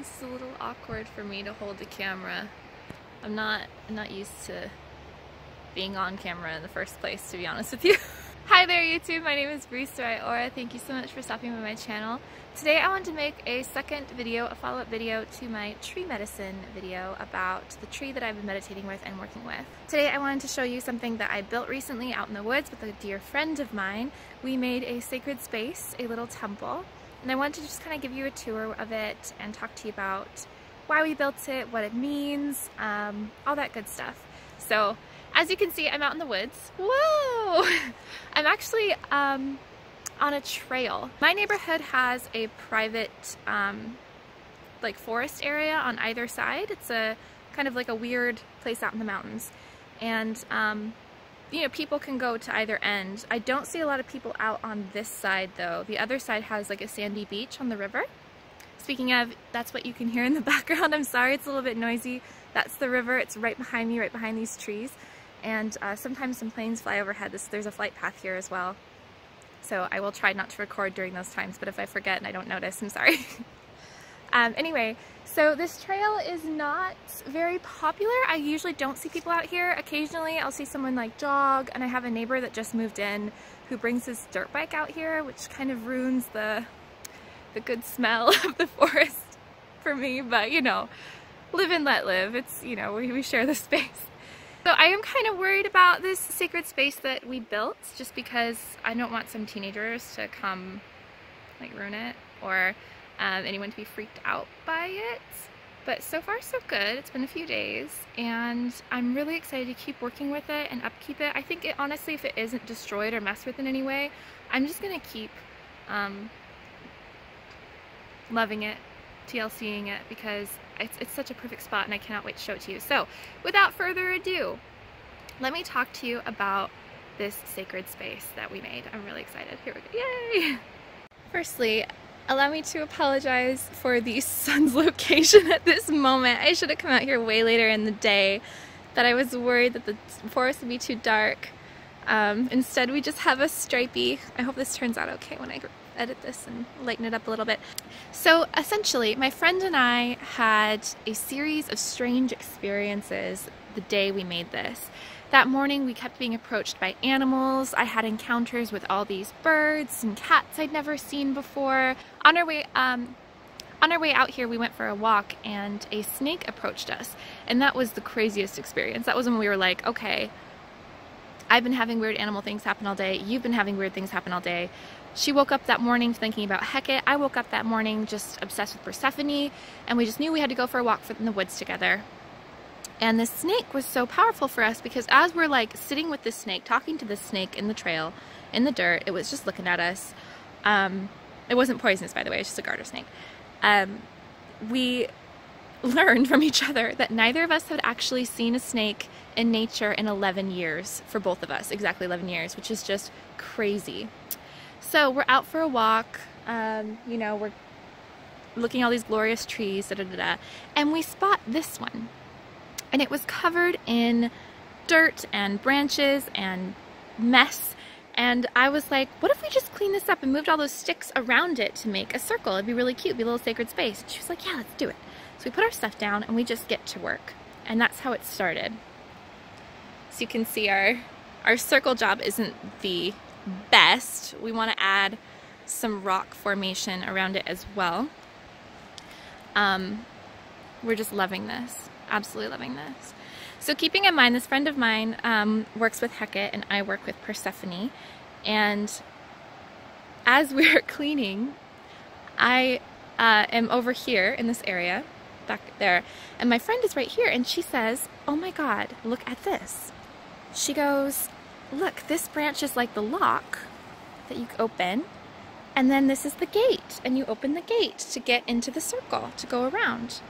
This is a little awkward for me to hold the camera. I'm not used to being on camera in the first place, to be honest with you. Hi there YouTube, my name is Aura. Thank you so much for stopping by my channel. Today I wanted to make a second video, a follow-up video to my tree medicine video about the tree that I've been meditating with and working with. Today I wanted to show you something that I built recently out in the woods with a dear friend of mine. We made a sacred space, a little temple, and I wanted to just kind of give you a tour of it and talk to you about why we built it, what it means, all that good stuff. So as you can see, I'm out in the woods. Whoa! I'm actually on a trail. My neighborhood has a private like forest area on either side. It's a kind of like a weird place out in the mountains. And you know, people can go to either end. I don't see a lot of people out on this side though. The other side has like a sandy beach on the river. Speaking of, that's what you can hear in the background. I'm sorry, it's a little bit noisy. That's the river. It's right behind me, right behind these trees. And sometimes some planes fly overhead. There's a flight path here as well. So I will try not to record during those times, but if I forget and I don't notice, I'm sorry. Anyway, so this trail is not very popular. I usually don't see people out here. Occasionally I'll see someone like jog, and I have a neighbor that just moved in who brings his dirt bike out here, which kind of ruins the good smell of the forest for me, but you know, live and let live. It's, you know, we share the space. So I am kind of worried about this sacred space that we built, just because I don't want some teenagers to come like ruin it, or anyone to be freaked out by it. But so far so good. It's been a few days and I'm really excited to keep working with it and upkeep it. I think it, honestly, if it isn't destroyed or messed with in any way, I'm just gonna keep loving it, TLCing it, because it's such a perfect spot and I cannot wait to show it to you. So without further ado, let me talk to you about this sacred space that we made. I'm really excited. Here we go. Yay! Firstly, allow me to apologize for the sun's location at this moment. I should have come out here way later in the day, but I was worried that the forest would be too dark. Instead we just have a stripey. I hope this turns out okay when I edit this and lighten it up a little bit. So essentially, my friend and I had a series of strange experiences the day we made this. That morning we kept being approached by animals. I had encounters with all these birds and cats I'd never seen before. On our way out here, we went for a walk and a snake approached us, and that was the craziest experience. That was when we were like, okay, I've been having weird animal things happen all day. You've been having weird things happen all day. She woke up that morning thinking about Hecate. I woke up that morning just obsessed with Persephone, and we just knew we had to go for a walk in the woods together. And this snake was so powerful for us because as we're like sitting with this snake, talking to this snake in the trail, in the dirt, it was just looking at us. It wasn't poisonous, by the way, it's just a garter snake. We learned from each other that neither of us had actually seen a snake in nature in 11 years, for both of us, exactly 11 years, which is just crazy. So we're out for a walk, you know, we're looking at all these glorious trees, and we spot this one. And it was covered in dirt and branches and mess. And I was like, what if we just clean this up and moved all those sticks around it to make a circle? It'd be really cute, it'd be a little sacred space. And she was like, yeah, let's do it. So we put our stuff down and we just get to work. And that's how it started. So you can see our circle job isn't the best. We want to add some rock formation around it as well. We're just loving this. Absolutely loving this. So keeping in mind, this friend of mine works with Hecate and I work with Persephone, and as we're cleaning, I am over here in this area, back there, and my friend is right here, and she says, oh my god, look at this. She goes, look, this branch is like the lock that you open, and then this is the gate, and you open the gate to get into the circle, to go around.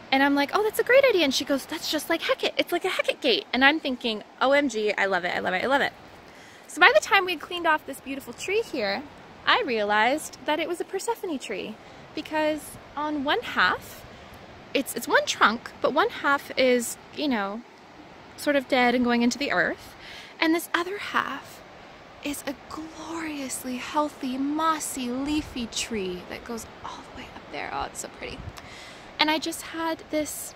And I'm like, oh, that's a great idea. And she goes, that's just like Hecate. It's like a Hecate gate. And I'm thinking, OMG, I love it, I love it, I love it. So by the time we had cleaned off this beautiful tree here, I realized that it was a Persephone tree. Because on one half, it's one trunk, but one half is, you know, sort of dead and going into the earth. And this other half is a gloriously healthy, mossy, leafy tree that goes all the way up there. Oh, it's so pretty. And I just had this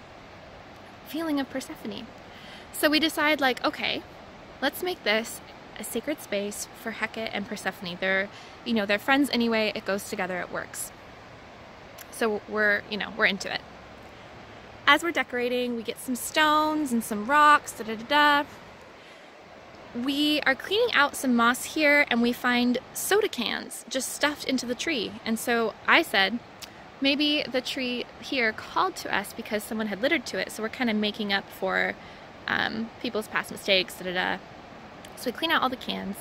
feeling of Persephone. So we decided, like, okay, let's make this a sacred space for Hecate and Persephone. They're, you know, they're friends anyway. It goes together, it works. So we're into it. As we're decorating, we get some stones and some rocks, We are cleaning out some moss here, and we find soda cans just stuffed into the tree. And so I said, maybe the tree here called to us because someone had littered to it. So we're kind of making up for people's past mistakes, So we clean out all the cans.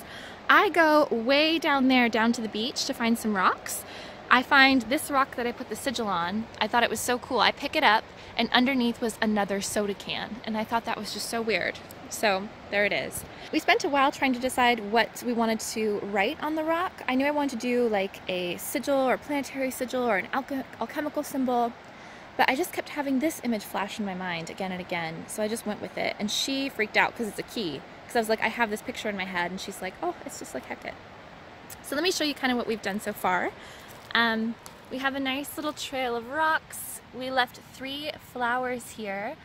I go way down there, down to the beach to find some rocks. I find this rock that I put the sigil on. I thought it was so cool. I pick it up, and underneath was another soda can. And I thought that was just so weird. So there it is. We spent a while trying to decide what we wanted to write on the rock. I knew I wanted to do like a sigil or a planetary sigil or an alchemical symbol, but I just kept having this image flash in my mind again and again. So I just went with it, and she freaked out because it's a key. Because I was like, I have this picture in my head, and she's like, oh, it's just like Hecate. So let me show you kind of what we've done so far. We have a nice little trail of rocks. We left 3 flowers here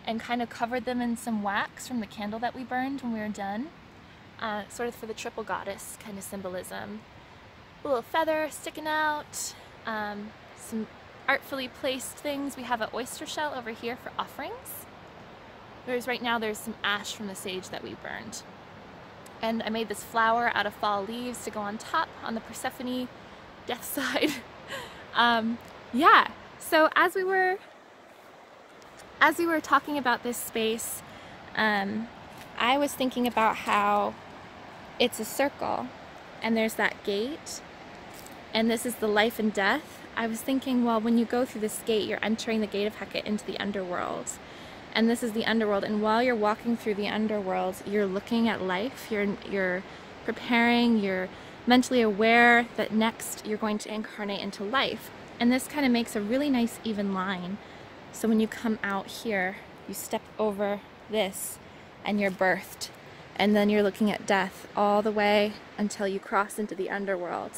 and kind of covered them in some wax from the candle that we burned when we were done. Sort of for the triple goddess kind of symbolism. A little feather sticking out, some artfully placed things. We have an oyster shell over here for offerings. Right now there's some ash from the sage that we burned. And I made this flower out of fall leaves to go on top on the Persephone death side. Yeah, so as we were talking about this space, I was thinking about how it's a circle and there's that gate, and this is the life and death. I was thinking, well, when you go through this gate, you're entering the gate of Hecate into the underworld. And this is the underworld, and while you're walking through the underworld, you're looking at life, you're preparing, you're mentally aware that next you're going to incarnate into life. And this kind of makes a really nice even line. So when you come out here, you step over this and you're birthed. And then you're looking at death all the way until you cross into the underworld.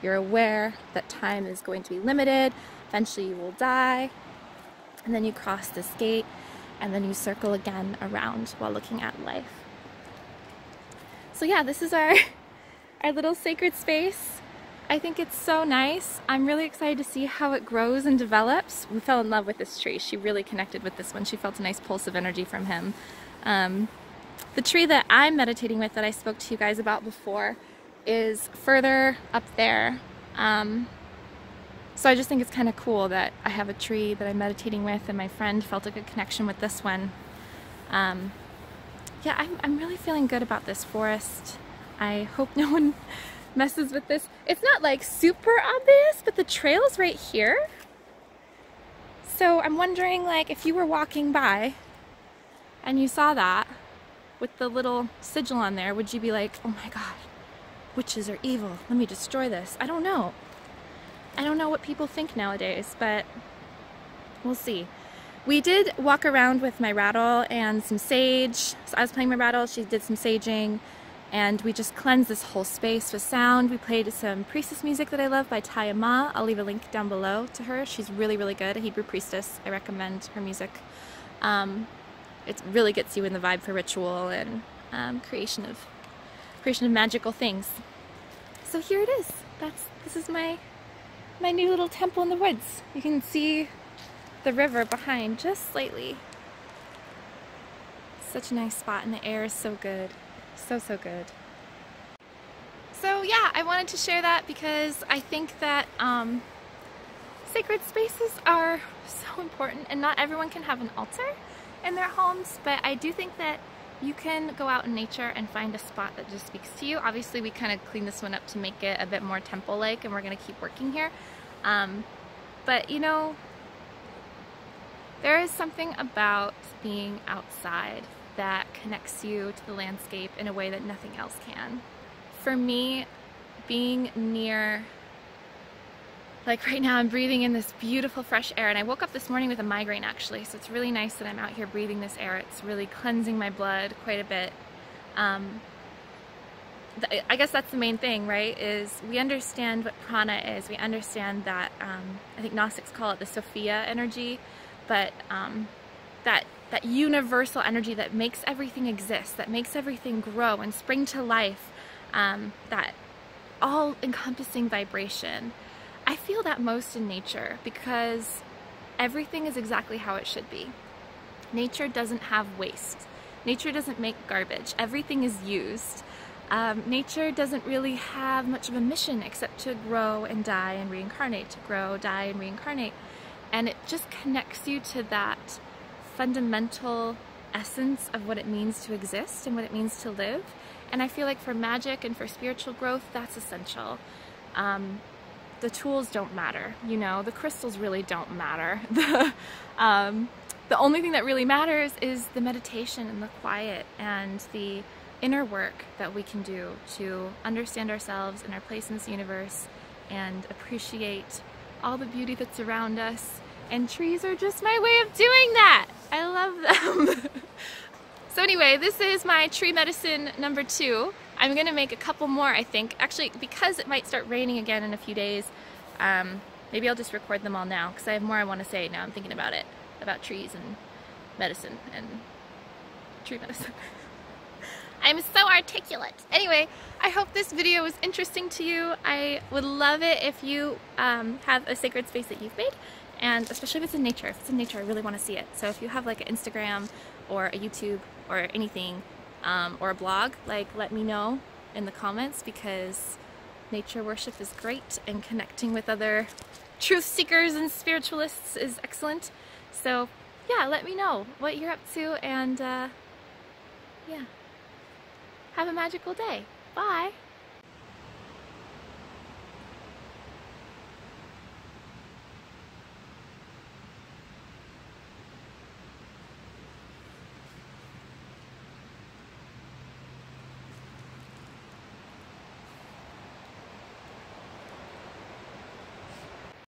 You're aware that time is going to be limited, eventually you will die, and then you cross this gate, and then you circle again around while looking at life. So yeah, this is our little sacred space. I think it's so nice. I'm really excited to see how it grows and develops. We fell in love with this tree. She really connected with this one. She felt a nice pulse of energy from him. The tree that I'm meditating with that I spoke to you guys about before is further up there. So I just think it's kind of cool that I have a tree that I'm meditating with, and my friend felt a good connection with this one. Yeah, I'm really feeling good about this forest. I hope no one messes with this. It's not like super obvious, but the trail's right here. So I'm wondering, like, if you were walking by and you saw that with the little sigil on there, would you be like, oh my god, witches are evil, let me destroy this? I don't know. I don't know what people think nowadays, but we'll see. We did walk around with my rattle and some sage. So I was playing my rattle, she did some saging, and we just cleansed this whole space with sound. We played some priestess music that I love by Taya Ma. I'll leave a link down below to her. She's really, really good, a Hebrew priestess. I recommend her music. It really gets you in the vibe for ritual and creation of magical things. So here it is. This is my new little temple in the woods. You can see the river behind just slightly. Such a nice spot, and the air is so good. So good. So yeah, I wanted to share that because I think that sacred spaces are so important, and not everyone can have an altar in their homes, but I do think that you can go out in nature and find a spot that just speaks to you. Obviously we kind of cleaned this one up to make it a bit more temple-like, and we're going to keep working here. But you know, there is something about being outside that connects you to the landscape in a way that nothing else can. For me, being near, like right now I'm breathing in this beautiful fresh air, and I woke up this morning with a migraine actually, so it's really nice that I'm out here breathing this air. It's really cleansing my blood quite a bit. I guess that's the main thing, right? Is we understand what prana is. We understand that, I think Gnostics call it the Sophia energy, but that universal energy that makes everything exist, that makes everything grow and spring to life, that all-encompassing vibration. I feel that most in nature because everything is exactly how it should be. Nature doesn't have waste. Nature doesn't make garbage. Everything is used. Nature doesn't really have much of a mission except to grow and die and reincarnate, to grow, die, and reincarnate. And it just connects you to that fundamental essence of what it means to exist and what it means to live. And I feel like for magic and for spiritual growth, that's essential. The tools don't matter, you know, the crystals really don't matter. The only thing that really matters is the meditation and the quiet and the inner work that we can do to understand ourselves and our place in this universe and appreciate all the beauty that's around us. And trees are just my way of doing that. I love them. So anyway, this is my tree medicine number 2. I'm gonna make a couple more, I think. Actually, because it might start raining again in a few days, maybe I'll just record them all now because I have more I want to say now I'm thinking about it, about trees and medicine and tree medicine. I'm so articulate. Anyway, I hope this video was interesting to you. I would love it if you have a sacred space that you've made, and especially if it's in nature. If it's in nature, I really want to see it. So if you have like an Instagram or a YouTube or anything, or a blog, like let me know in the comments, because nature worship is great and connecting with other truth seekers and spiritualists is excellent. So yeah, let me know what you're up to, and yeah. Have a magical day. Bye!